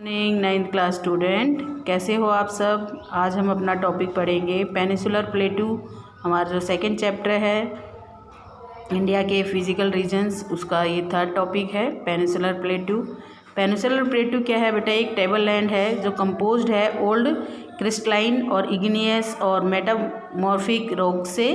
Morning 9th class student, कैसे हो आप सब। आज हम अपना टॉपिक पढ़ेंगे पेनिसुलर प्लेटू। हमारा जो सेकंड चैप्टर है इंडिया के फिजिकल रीजन्स, उसका ये थर्ड टॉपिक है पेनिसुलर प्लेटू। पेनिसुलर प्लेटू क्या है बेटा? एक टेबल लैंड है जो कंपोज्ड है ओल्ड क्रिस्टलाइन और इग्नियस और मेटामॉर्फिक रॉक से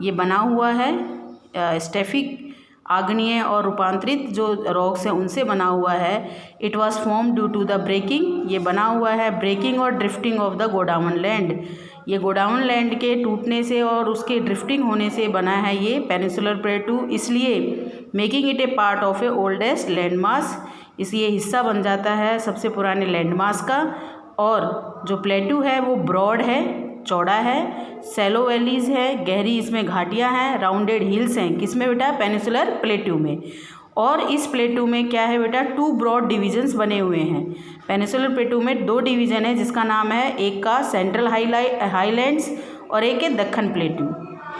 ये बना हुआ है। स्टेफिक आग्नेय और रूपांतरित जो रॉक्स हैं उनसे बना हुआ है। It was form due to the breaking, ये बना हुआ है ब्रेकिंग और drifting of the Gondwana land. ये गोडाउन लैंड के टूटने से और उसके ड्रिफ्टिंग होने से बना है ये पेनिसुलर प्लेटू, इसलिए making it A part of A oldest land mass, इसलिए हिस्सा बन जाता है सबसे पुराने लैंड मास का। और जो प्लेटू है वो ब्रॉड है, चौड़ा है, सैलो वैलीज है, गहरी इसमें घाटियाँ हैं, राउंडेड हिल्स हैं। किसमें बेटा? पेनिसुलर प्लेटू में। और इस प्लेटू में क्या है बेटा? 2 ब्रॉड डिवीजन्स बने हुए हैं। पेनिसुलर प्लेटू में 2 डिवीज़न है, जिसका नाम है, एक का सेंट्रल हाईलैंड्स और एक है दक्कन प्लेटू।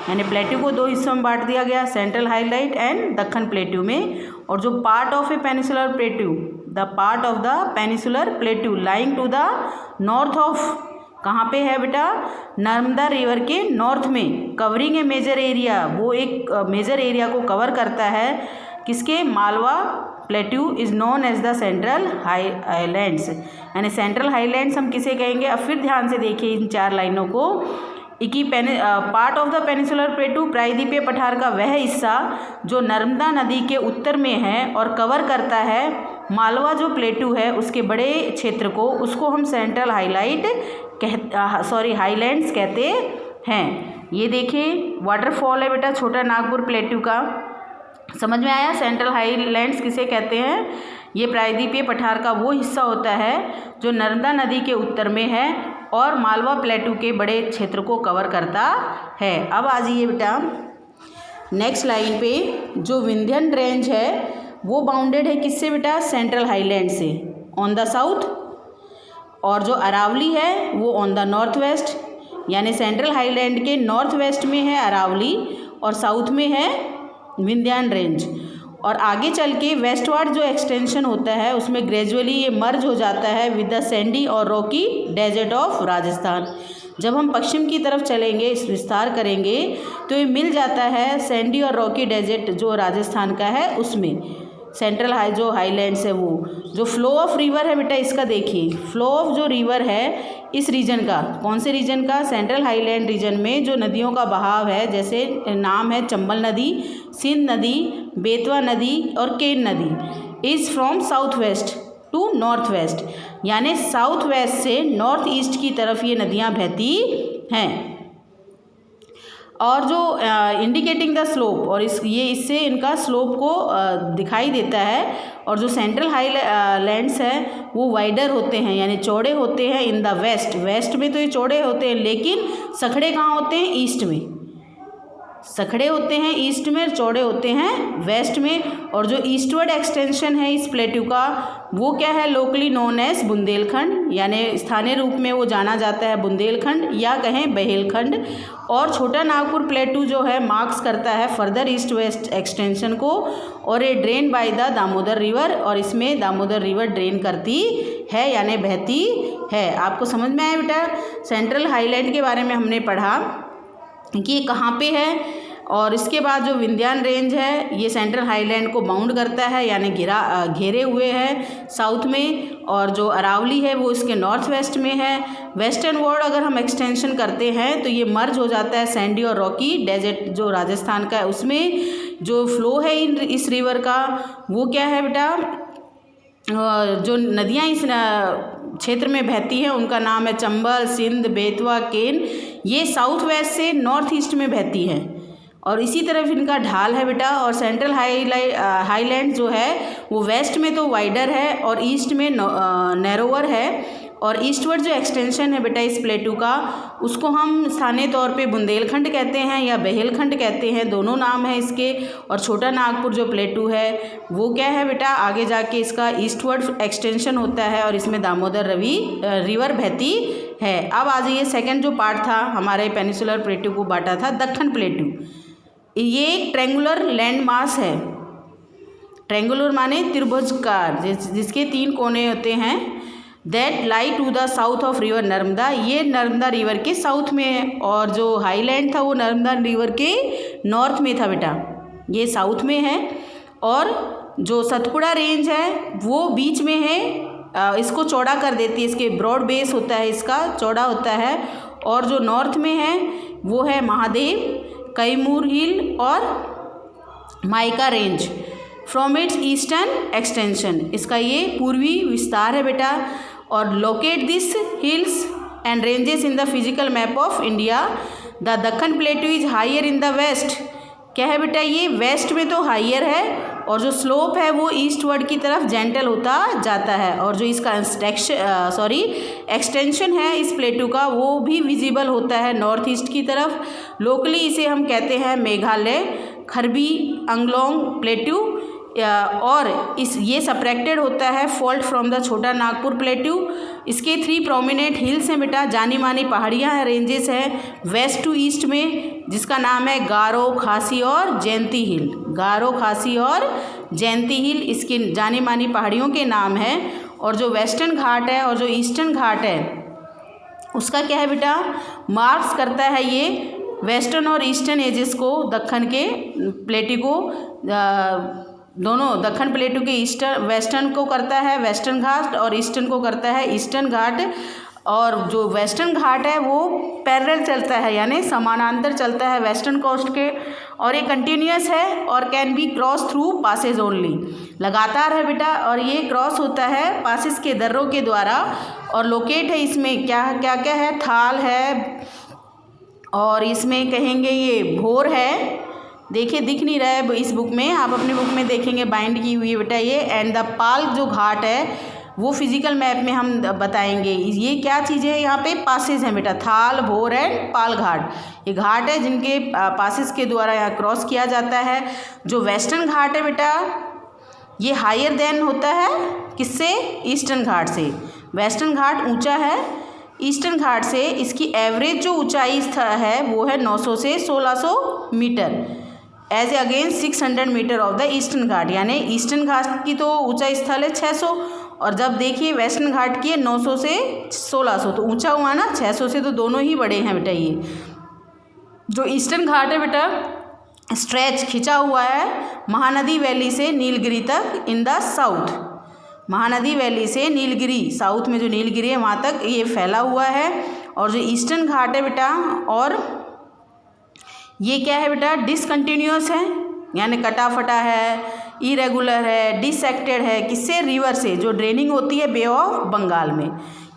यानी प्लेटू को 2 हिस्सों में बांट दिया गया, central highland and Deccan plateau में। और जो part of a peninsular plateau, the part of the peninsular plateau lying to the north of, कहाँ पे है बेटा? नर्मदा रिवर के नॉर्थ में, कवरिंग ए मेजर एरिया, वो एक मेजर एरिया को कवर करता है। किसके? Malwa plateau is known as the central highlands. यानी सेंट्रल हाईलैंड्स हम किसे कहेंगे? अब फिर ध्यान से देखिए इन 4 लाइनों को। पार्ट ऑफ द पेनिसुलर प्लेटू, प्रायद्वीपीय पठार का वह हिस्सा जो नर्मदा नदी के उत्तर में है और कवर करता है मालवा जो प्लेटू है उसके बड़े क्षेत्र को, उसको हम सेंट्रल हाईलैंड्स कहते हैं। ये देखिए वाटरफॉल है बेटा छोटा नागपुर प्लेटू का। समझ में आया? सेंट्रल हाईलैंड्स किसे कहते हैं? ये प्रायद्वीपीय पठार का वो हिस्सा होता है जो नर्मदा नदी के उत्तर में है और मालवा प्लेटू के बड़े क्षेत्र को कवर करता है। अब आ जाइए बेटा नेक्स्ट लाइन पे। जो विंध्यन रेंज है वो बाउंडेड है किससे बेटा? सेंट्रल हाईलैंड से ऑन द साउथ, और जो अरावली है वो ऑन द नॉर्थ वेस्ट। यानी सेंट्रल हाईलैंड के नॉर्थ वेस्ट में है अरावली और साउथ में है विंध्यान रेंज। और आगे चल के वेस्टवर्ड जो एक्सटेंशन होता है उसमें ग्रेजुअली ये मर्ज हो जाता है विद द सैंडी और रॉकी डेजर्ट ऑफ राजस्थान। जब हम पश्चिम की तरफ चलेंगे, इस विस्तार करेंगे, तो ये मिल जाता है सैंडी और रॉकी डेजर्ट जो राजस्थान का है उसमें। सेंट्रल जो हाईलैंड्स है वो जो फ्लो ऑफ रिवर है बेटा, इसका देखिए फ्लो ऑफ जो रिवर है इस रीजन का, कौन से रीजन का? सेंट्रल हाईलैंड रीजन में जो नदियों का बहाव है, जैसे नाम है चंबल नदी, सिंध नदी, बेतवा नदी और केन नदी, is from south west to north west. यानी साउथ वेस्ट से नॉर्थ ईस्ट की तरफ ये नदियाँ बहती हैं। और जो इंडिकेटिंग द स्लोप, और इससे इनका स्लोप को दिखाई देता है। और जो सेंट्रल हाईलैंड्स हैं वो वाइडर होते हैं, यानी चौड़े होते हैं इन द वेस्ट। वेस्ट में तो ये चौड़े होते हैं, लेकिन सखड़े कहाँ होते हैं? ईस्ट में। सखड़े होते हैं ईस्ट में, चौड़े होते हैं वेस्ट में। और जो ईस्टवर्ड एक्सटेंशन है इस प्लेटू का वो क्या है? लोकली नोन एज बुंदेलखंड, यानी स्थानीय रूप में वो जाना जाता है बुंदेलखंड या कहें बहेलखंड। और छोटा नागपुर प्लेटू जो है मार्क्स करता है फर्दर ईस्ट वेस्ट एक्सटेंशन को, और ये drain by the Damodar river, और इसमें दामोदर रिवर ड्रेन करती है यानी बहती है। आपको समझ में आया बेटा? सेंट्रल हाईलैंड के बारे में हमने पढ़ा कि ये कहाँ पे है। और इसके बाद जो विंध्यान रेंज है ये सेंट्रल हाईलैंड को बाउंड करता है, यानी घेरे हुए है साउथ में। और जो अरावली है वो इसके नॉर्थ वेस्ट में है। वेस्टर्न वर्ड अगर हम एक्सटेंशन करते हैं तो ये मर्ज हो जाता है सैंडी और रॉकी डेजर्ट जो राजस्थान का है उसमें। जो फ्लो है इस रिवर का वो क्या है बेटा? जो नदियाँ इस क्षेत्र में बहती हैं उनका नाम है चंबल, सिंध, बेतवा, केन। ये साउथ वेस्ट से नॉर्थ ईस्ट में बहती हैं और इसी तरफ इनका ढाल है बेटा। और सेंट्रल हाईलैंड जो है वो वेस्ट में तो वाइडर है और ईस्ट में नैरोवर है। और ईस्टवर्ड जो एक्सटेंशन है बेटा इस प्लेटू का उसको हम स्थानीय तौर पे बुंदेलखंड कहते हैं या बहेलखंड कहते हैं, दोनों नाम है इसके। और छोटा नागपुर जो प्लेटू है वो क्या है बेटा? आगे जाके इसका ईस्टवर्ड एक्सटेंशन होता है और इसमें दामोदर रिवर बहती है। अब आ जाइए सेकेंड जो पार्ट था हमारे पेनिसुलर प्लेटू को बांटा था दक्कन प्लेटू। ये एक ट्रेंगुलर लैंड मास है। ट्रेंगुलर माने त्रिभुजाकार, जिसके 3 कोने होते हैं। That lie to the south of river Narmada, ये नर्मदा रिवर के साउथ में है, और जो हाईलैंड था वो नर्मदा रिवर के नॉर्थ में था बेटा, ये साउथ में है। और जो सतपुड़ा रेंज है वो बीच में है, इसको चौड़ा कर देती है, इसके ब्रॉड बेस होता है, इसका चौड़ा होता है। और जो नॉर्थ में है वो है महादेव, कैमूर हिल और Maikal range from its eastern extension, इसका ये पूर्वी विस्तार है बेटा। और locate this hills and ranges in the physical map of India. The Deccan plateau is higher in the west, क्या है बेटा, ये वेस्ट में तो हाइयर है, और जो स्लोप है वो ईस्टवर्ड की तरफ जेंटल होता जाता है। और जो इसका एक्सटेंशन है इस प्लेटू का वो भी विजिबल होता है नॉर्थ ईस्ट की तरफ। लोकली इसे हम कहते हैं मेघालय खरबी अंगलोंग प्लेटू, और ये सपरेक्टेड होता है फॉल्ट फ्रॉम द छोटा नागपुर प्लेटू। इसके 3 प्रोमिनेंट हिल्स हैं बेटा, जानी मानी पहाड़ियाँ हैं, रेंजेस हैं वेस्ट टू ईस्ट में, जिसका नाम है गारो, खासी और जयंती हिल। गारो, खासी और जयंती हिल इसकी जानी मानी पहाड़ियों के नाम हैं। और जो वेस्टर्न घाट है और जो ईस्टर्न घाट है उसका क्या है बेटा, मार्क्स करता है ये वेस्टर्न और ईस्टर्न एजेस को, दक्कन के प्लेटू को, दोनों दक्कन प्लेटू के वेस्टर्न को करता है वेस्टर्न घाट, और ईस्टर्न को करता है ईस्टर्न घाट। और जो वेस्टर्न घाट है वो पैरेलल चलता है, यानी समानांतर चलता है वेस्टर्न कोस्ट के, और ये कंटिन्यूस है और can be cross through passes only, लगातार है बेटा, और ये क्रॉस होता है पासेस के दर्रों के द्वारा। और लोकेट है इसमें क्या क्या क्या है, थाल है, और इसमें कहेंगे ये भोर है, देखिए दिख नहीं रहा है इस बुक में, आप अपने बुक में देखेंगे बाइंड की हुई है बेटा ये। एंड द पाल जो घाट है वो फिजिकल मैप में हम बताएंगे। ये क्या चीज़ें हैं, यहाँ पे पासेस हैं बेटा, थाल, भोर एंड पाल घाट, ये घाट है जिनके पासेस के द्वारा यहाँ क्रॉस किया जाता है। जो वेस्टर्न घाट है बेटा ये हायर देन होता है किससे, ईस्टर्न घाट से। वेस्टर्न घाट ऊंचा है ईस्टर्न घाट से, इसकी एवरेज जो ऊंचाई है वो है 900 से 1600 meter, as against 600 meter of the Eastern Ghat, यानी ईस्टर्न घाट की तो ऊंचाई स्थल है 600, और जब देखिए वेस्टर्न घाट की है 900 से 1600, तो ऊंचा हुआ ना, 600 से तो दोनों ही बड़े हैं बेटा। ये जो ईस्टर्न घाट है बेटा स्ट्रेच खिंचा हुआ है महानदी वैली से नीलगिरी तक in the south, Mahanadi valley से नीलगिरी साउथ में जो नीलगिरी है वहाँ तक ये फैला हुआ है। और जो ईस्टर्न घाट है बेटा, और ये क्या है बेटा, डिसकंटिन्यूअस है, यानी कटा फटा है, इरेगुलर है, डिसेक्टेड है, किससे, रिवर से, जो ड्रेनिंग होती है बे ऑफ बंगाल में,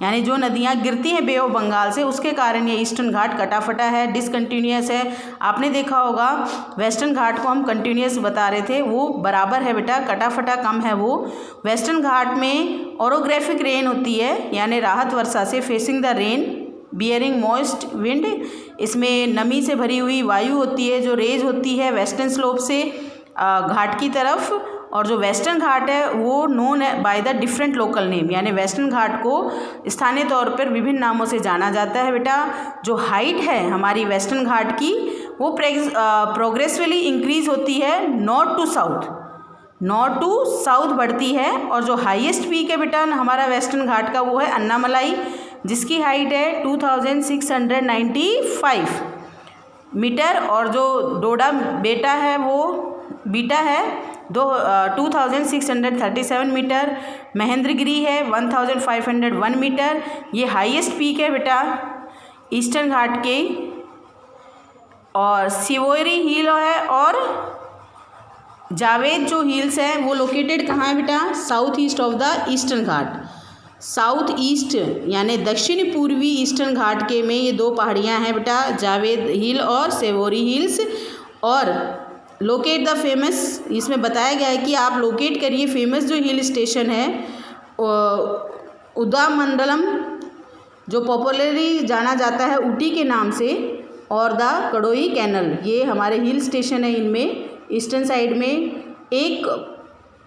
यानी जो नदियाँ गिरती हैं बे ऑफ बंगाल से, उसके कारण ये ईस्टर्न घाट कटा फटा है, डिसकंटिन्यूअस है। आपने देखा होगा वेस्टर्न घाट को हम कंटिन्यूअस बता रहे थे, वो बराबर है बेटा, कटा फटा कम है वो। वेस्टर्न घाट में ओरोग्राफिक रेन होती है, यानी राहत वर्षा से, facing the rain bearing moist wind, इसमें नमी से भरी हुई वायु होती है जो रेज होती है वेस्टर्न स्लोप से घाट की तरफ। और जो वेस्टर्न घाट है वो known by the different local name, यानी वेस्टर्न घाट को स्थानीय तौर पर विभिन्न नामों से जाना जाता है बेटा। जो हाइट है हमारी वेस्टर्न घाट की वो प्रोग्रेसिवली इंक्रीज होती है नॉर्थ टू साउथ बढ़ती है। और जो हाईएस्ट पीक है बेटा हमारा वेस्टर्न घाट का वो है अन्नामलाई, जिसकी हाइट है 2695 मीटर। और जो डोडा बीटा है 2637 मीटर। महेंद्रगिरी है 1501 मीटर। ये हाईएस्ट पीक है बेटा ईस्टर्न घाट के। और सिवोरी हिल है और जावेद जो हिल्स हैं वो लोकेटेड कहाँ है बेटा, south east of the Eastern Ghat. South east यानी दक्षिण पूर्वी ईस्टर्न घाट के में ये दो पहाड़ियाँ हैं बेटा, जावेद हिल और सेवोरी हिल्स। और लोकेट द फेमस, इसमें बताया गया है कि आप लोकेट करिए फेमस जो हिल स्टेशन है उदामंडलम, जो पॉपुलरली जाना जाता है ऊटी के नाम से, और द कड़ोई कैनल, ये हमारे हिल स्टेशन है। इनमें ईस्टर्न साइड में एक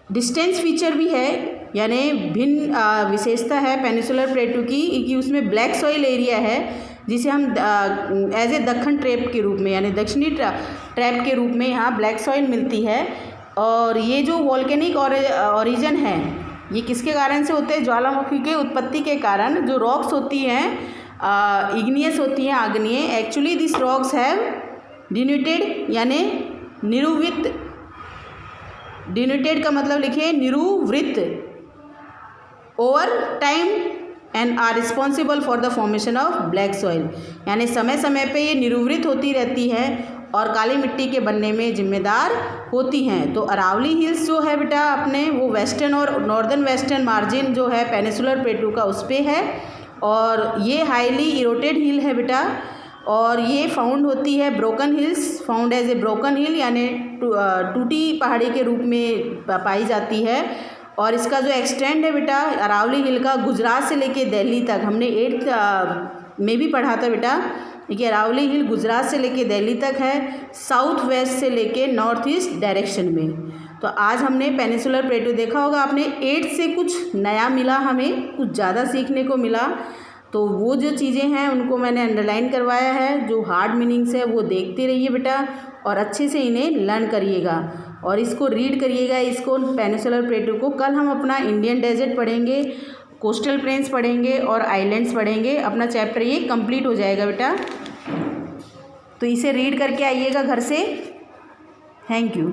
डिस्टेंस फीचर भी है, यानी भिन्न विशेषता है पेनिसुलर प्लेटू की कि उसमें ब्लैक सॉइल एरिया है, जिसे हम एज ए दक्कन ट्रैप के रूप में यानी दक्षिणी ट्रैप के रूप में यहाँ ब्लैक सॉइल मिलती है। और ये जो वॉल्केनिक ओरिजिन है ये किसके कारण से होते हैं? ज्वालामुखी के उत्पत्ति के कारण जो रॉक्स होती हैं इग्नियस होती हैं, आग्नेय। Actually this rocks have denuded यानी निरुवृत्त, डिन्यूटेड का मतलब लिखिए निरुवृत्त over time and are responsible for the formation of black soil, यानी समय समय पे ये निरुवृत्त होती रहती है और काली मिट्टी के बनने में जिम्मेदार होती हैं। तो अरावली हिल्स जो है बेटा अपने वो वेस्टर्न और नॉर्दर्न वेस्टर्न मार्जिन जो है पेनिसुलर प्लेटू का उस पर है, और ये हाईली इरोटेड हिल है बेटा, और ये फाउंड होती है broken hills, found as a broken hill यानी टूटी पहाड़ी के रूप में पाई जाती है। और इसका जो एक्सटेंड है बेटा अरावली हिल का गुजरात से लेके दिल्ली तक, हमने 8th में भी पढ़ा था बेटा कि अरावली हिल गुजरात से लेके दिल्ली तक है, साउथ वेस्ट से लेके नॉर्थ ईस्ट डायरेक्शन में। तो आज हमने पेनिसुलर प्लेटू देखा होगा आपने, 8 से कुछ नया मिला, हमें कुछ ज़्यादा सीखने को मिला। तो वो जो चीज़ें हैं उनको मैंने अंडरलाइन करवाया है, जो हार्ड मीनिंग्स है वो देखते रहिए बेटा और अच्छे से इन्हें लर्न करिएगा और इसको रीड करिएगा, इसको पेनिसुलर प्लेटू को। कल हम अपना इंडियन डेजर्ट पढ़ेंगे, कोस्टल प्लेन्स पढ़ेंगे और आइलैंड्स पढ़ेंगे। अपना चैप्टर ये कंप्लीट हो जाएगा बेटा, तो इसे रीड करके आइएगा घर से। Thank you.